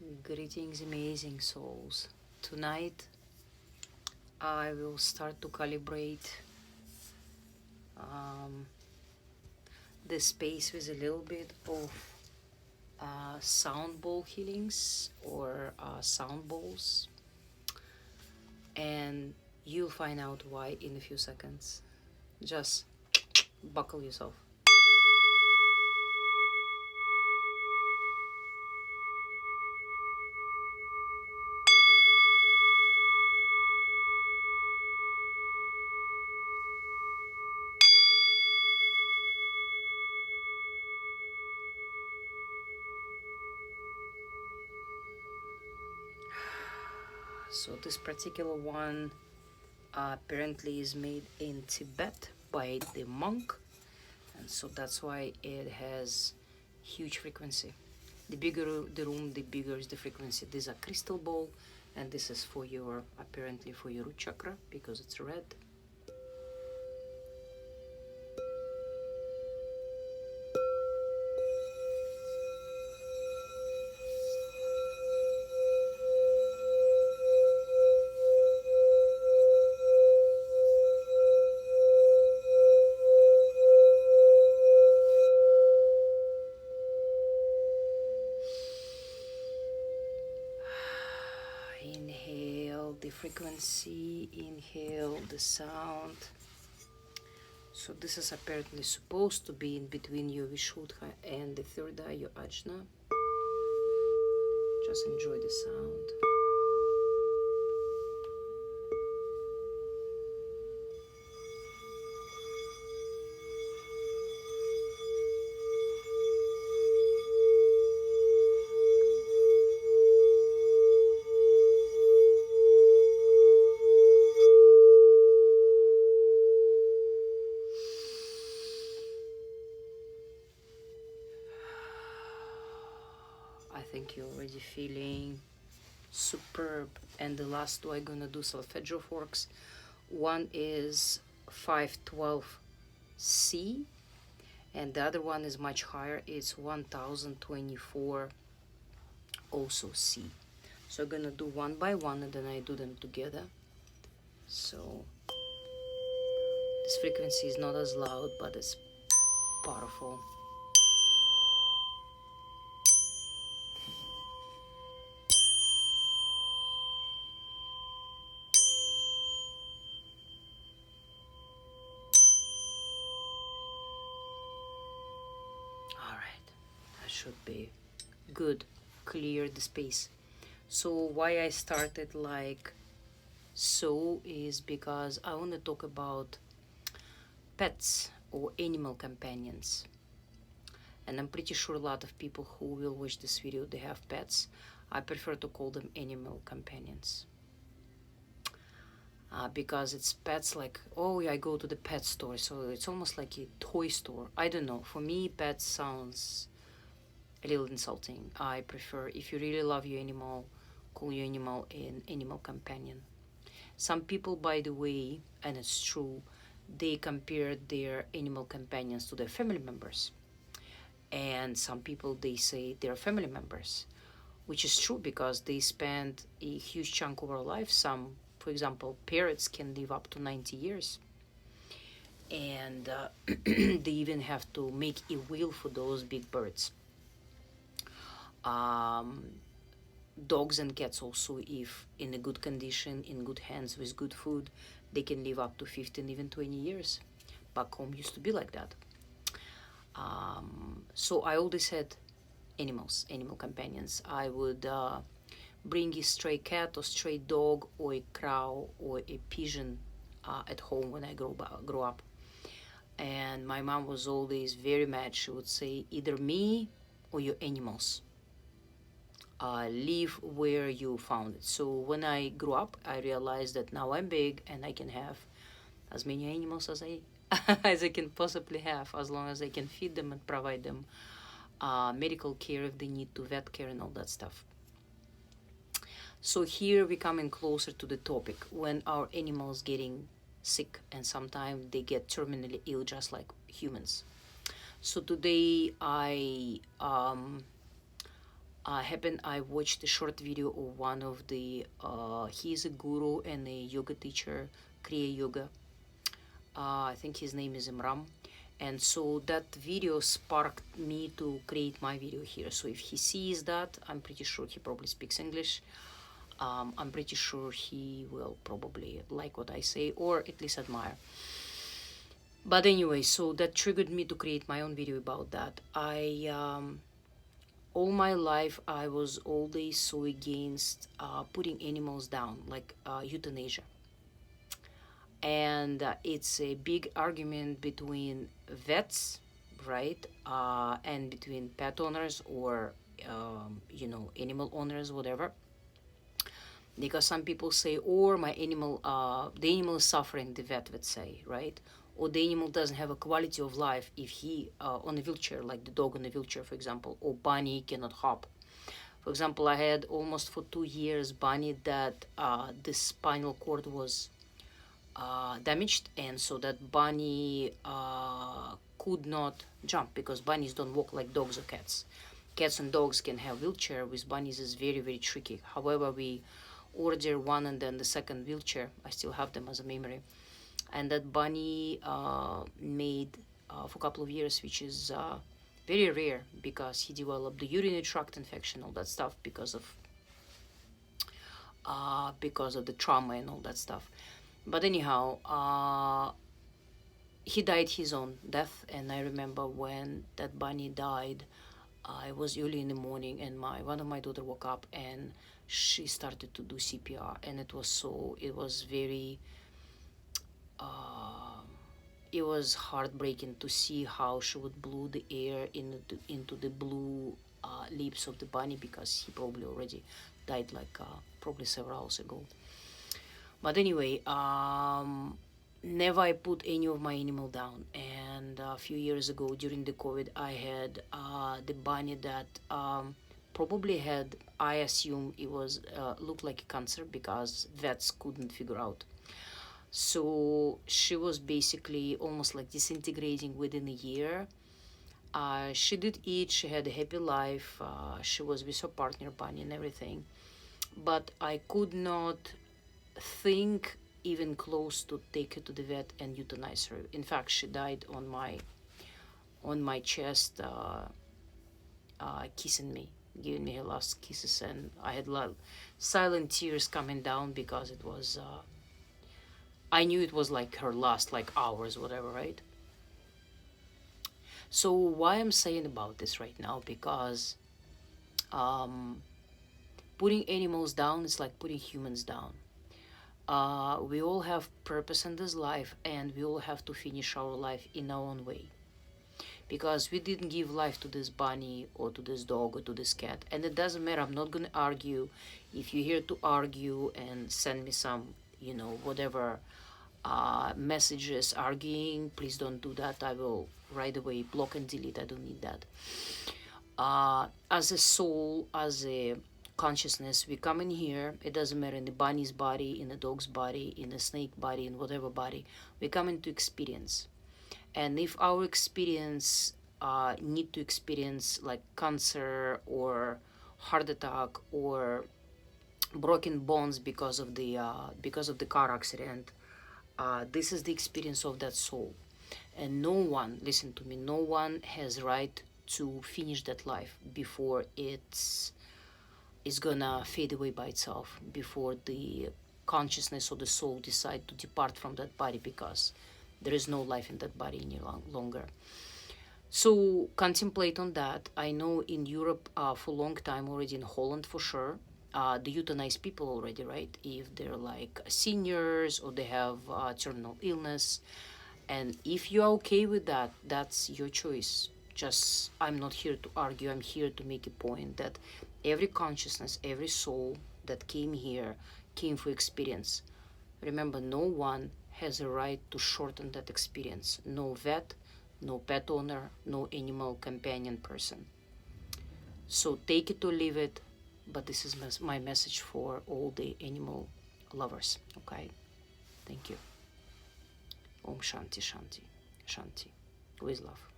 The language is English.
Greetings, amazing souls. Tonight I will start to calibrate um, the space with a little bit of sound bowl healings or sound bowls, and you'll find out why in a few seconds. Just buckle yourself. So, this particular one apparently is made in Tibet by the monk, and so that's why it has huge frequency. The bigger the room, the bigger is the frequency. These are crystal ball, and this is for your, apparently for your root chakra, because it's red. Inhale the frequency, inhale the sound. So this is apparently supposed to be in between your Vishuddha and the third eye, your Ajna. Just enjoy the sound. I think you're already feeling superb. And the last two I'm gonna do solfeggio forks. One is 512C, and the other one is much higher. It's 1024, also C. So I'm gonna do one by one, and then I do them together. So this frequency is not as loud, but it's powerful. All right, that should be good. Clear the space. So why I started like so is because I want to talk about pets or animal companions. And I'm pretty sure a lot of people who will watch this video, they have pets. I prefer to call them animal companions. Because it's pets like, oh yeah, I go to the pet store. So it's almost like a toy store. I don't know. For me, pets sounds a little insulting. I prefer, if you really love your animal, call your animal an animal companion. Some people, by the way, and it's true, they compare their animal companions to their family members. And some people, they say they're family members, which is true because they spend a huge chunk of our life. Some, for example, parrots can live up to 90 years. And they even have to make a will for those big birds. Dogs and cats also, if in a good condition, in good hands, with good food, they can live up to 15, even 20 years. Back home used to be like that. So I always had animals, animal companions. I would bring a stray cat or stray dog or a crow or a pigeon at home when I grew up. And my mom was always very mad. She would say, either me or your animals. Live where you found it. So when I grew up, I realized that now I'm big and I can have as many animals as I as I can possibly have, as long as I can feed them and provide them medical care if they need to, vet care and all that stuff. So here we're coming closer to the topic, when our animals getting sick, and sometimes they get terminally ill just like humans. So today I happened I watched a short video of one of the he's a guru and a yoga teacher, Kriya Yoga. I think his name is Imram. And so that video sparked me to create my video here. So if he sees that, I'm pretty sure he probably speaks English. I'm pretty sure he will probably like what I say, or at least admire. But anyway, so that triggered me to create my own video about that. All my life, I was always so against putting animals down, like euthanasia. And it's a big argument between vets, right, and between pet owners or animal owners, whatever. Because some people say, or my animal, the animal is suffering, the vet would say, right, or the animal doesn't have a quality of life if he on a wheelchair, like the dog on a wheelchair, for example, or bunny cannot hop. For example, I had almost for 2 years bunny that the spinal cord was damaged, and so that bunny could not jump, because bunnies don't walk like dogs or cats. Cats and dogs can have wheelchair. With bunnies is very, very tricky. However, we order one and then the second wheelchair. I still have them as a memory. And that bunny made for a couple of years, which is very rare, because he developed the urinary tract infection, all that stuff, because of the trauma and all that stuff. But anyhow, he died his own death. And I remember when that bunny died, it was early in the morning, and one of my daughter woke up and she started to do CPR, and it was very it was heartbreaking to see how she would blow the air into the blue lips of the bunny, because he probably already died like probably several hours ago. But anyway, never I put any of my animal down. And a few years ago during the COVID, I had the bunny that probably had, I assume it was looked like a cancer, because vets couldn't figure out. So she was basically almost like disintegrating within a year. She did eat, she had a happy life, she was with her partner bunny and everything. But I could not think even close to take her to the vet and euthanize her. In fact, she died on my chest, kissing me, giving me her last kisses, and I had silent tears coming down, because it was I knew it was like her last like hours, whatever, right? So why I'm saying about this right now, because putting animals down is like putting humans down. We all have purpose in this life, and we all have to finish our life in our own way, because we didn't give life to this bunny or to this dog or to this cat. And it doesn't matter, I'm not going to argue. If you're here to argue and send me some whatever messages arguing, please don't do that. I will right away block and delete. I don't need that. As a soul, as a consciousness, we come in here, it doesn't matter, in the bunny's body, in the dog's body, in the snake body, in whatever body, we come into experience. And if our experience need to experience like cancer or heart attack or broken bones because of the car accident, this is the experience of that soul. And no one, listen to me, no one has right to finish that life before it's gonna fade away by itself, before the consciousness or the soul decide to depart from that body, because there is no life in that body any longer. So contemplate on that. I know in Europe for a long time already, in Holland for sure, they euthanize people already, right? If they're like seniors or they have terminal illness. And if you're okay with that, that's your choice. Just, I'm not here to argue. I'm here to make a point that every consciousness, every soul that came here came for experience. Remember, no one has a right to shorten that experience. No vet, no pet owner, no animal companion person. So take it or leave it, but this is my message for all the animal lovers, okay? Thank you. Om Shanti, Shanti, Shanti. With love.